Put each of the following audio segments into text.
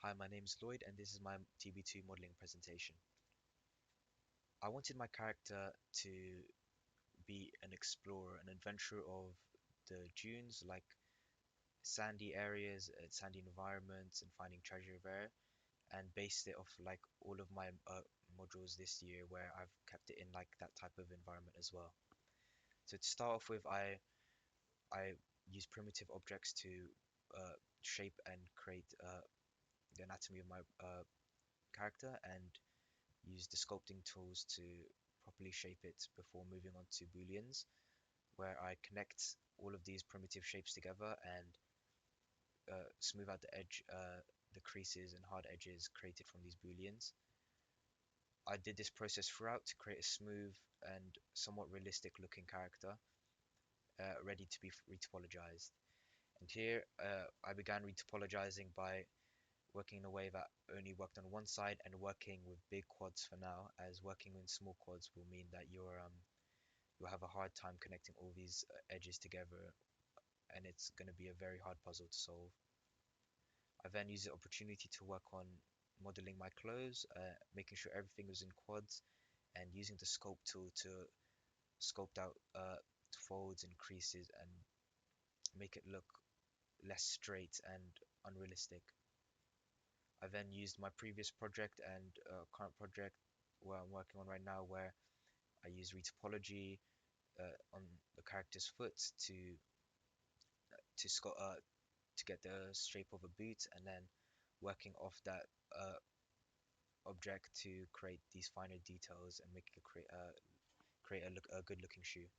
Hi, my name is Lloyd, and this is my TB2 modeling presentation. I wanted my character to be an explorer, an adventurer of the dunes, like sandy areas, sandy environments, and finding treasure there, and based it off like all of my modules this year, where I've kept it in like that type of environment as well. So to start off with, I use primitive objects to shape and create the anatomy of my character, and use the sculpting tools to properly shape it before moving on to booleans, where I connect all of these primitive shapes together and smooth out the creases and hard edges created from these booleans. I did this process throughout to create a smooth and somewhat realistic looking character, ready to be retopologized. And here I began retopologizing by working in a way that only worked on one side and working with big quads for now, as working in small quads will mean that you'll have a hard time connecting all these edges together, and it's going to be a very hard puzzle to solve. I then used the opportunity to work on modeling my clothes, making sure everything was in quads, and using the sculpt tool to sculpt out folds and creases and make it look less straight and unrealistic. I then used my previous project and current project where I'm working on right now, where I use retopology on the character's foot to to get the shape of a boot, and then working off that object to create these finer details and make it create a good looking shoe.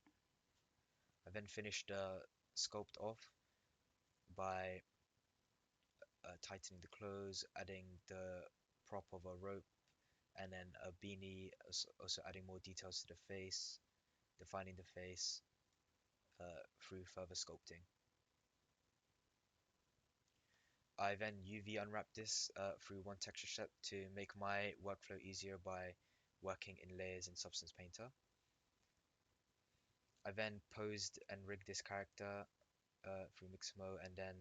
I then finished the sculpt off by tightening the clothes, adding the prop of a rope, and then a beanie, also adding more details to the face, defining the face through further sculpting. I then UV unwrapped this through one texture set to make my workflow easier by working in layers in Substance Painter. I then posed and rigged this character through Mixamo, and then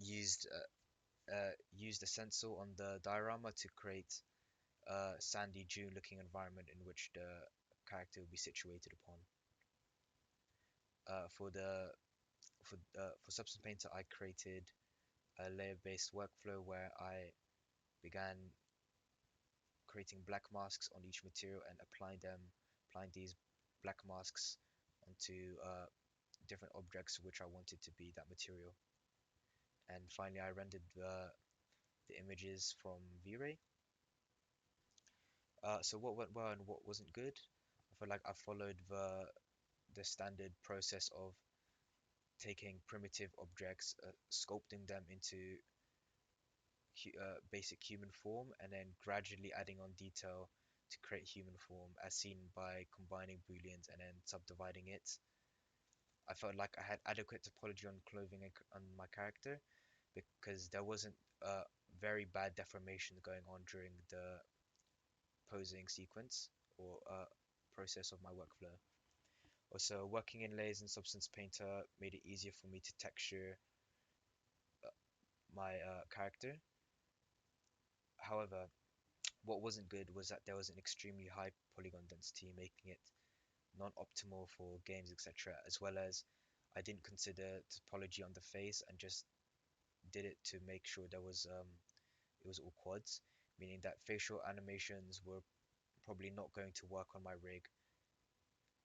used used a stencil on the diorama to create a sandy dune looking environment in which the character will be situated upon. For Substance Painter, I created a layer-based workflow where I began creating black masks on each material and applying these black masks onto different objects which I wanted to be that material. And finally, I rendered the images from V-Ray. So what went well and what wasn't good? I feel like I followed the standard process of taking primitive objects, sculpting them into basic human form, and then gradually adding on detail to create human form, as seen by combining booleans and then subdividing it. I felt like I had adequate topology on clothing and on my character, because there wasn't very bad deformation going on during the posing sequence or process of my workflow. Also, working in layers in Substance Painter made it easier for me to texture my character. However, what wasn't good was that there was an extremely high polygon density, making it non-optimal for games, etc. As well as I didn't consider topology on the face and just did it to make sure it was all quads, meaning that facial animations were probably not going to work on my rig.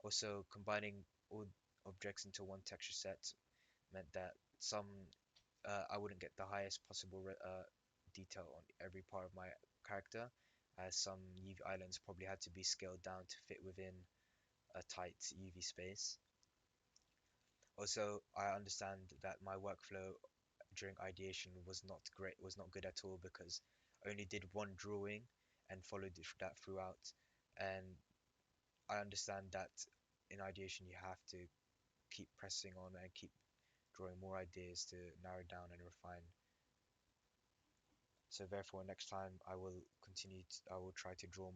Also, combining all objects into one texture set meant that I wouldn't get the highest possible detail on every part of my character, as some UV islands probably had to be scaled down to fit within a tight UV space. Also, I understand that my workflow during ideation was not good at all, because I only did one drawing and followed that throughout. And I understand that in ideation you have to keep pressing on and keep drawing more ideas to narrow down and refine. So therefore, next time I will try to draw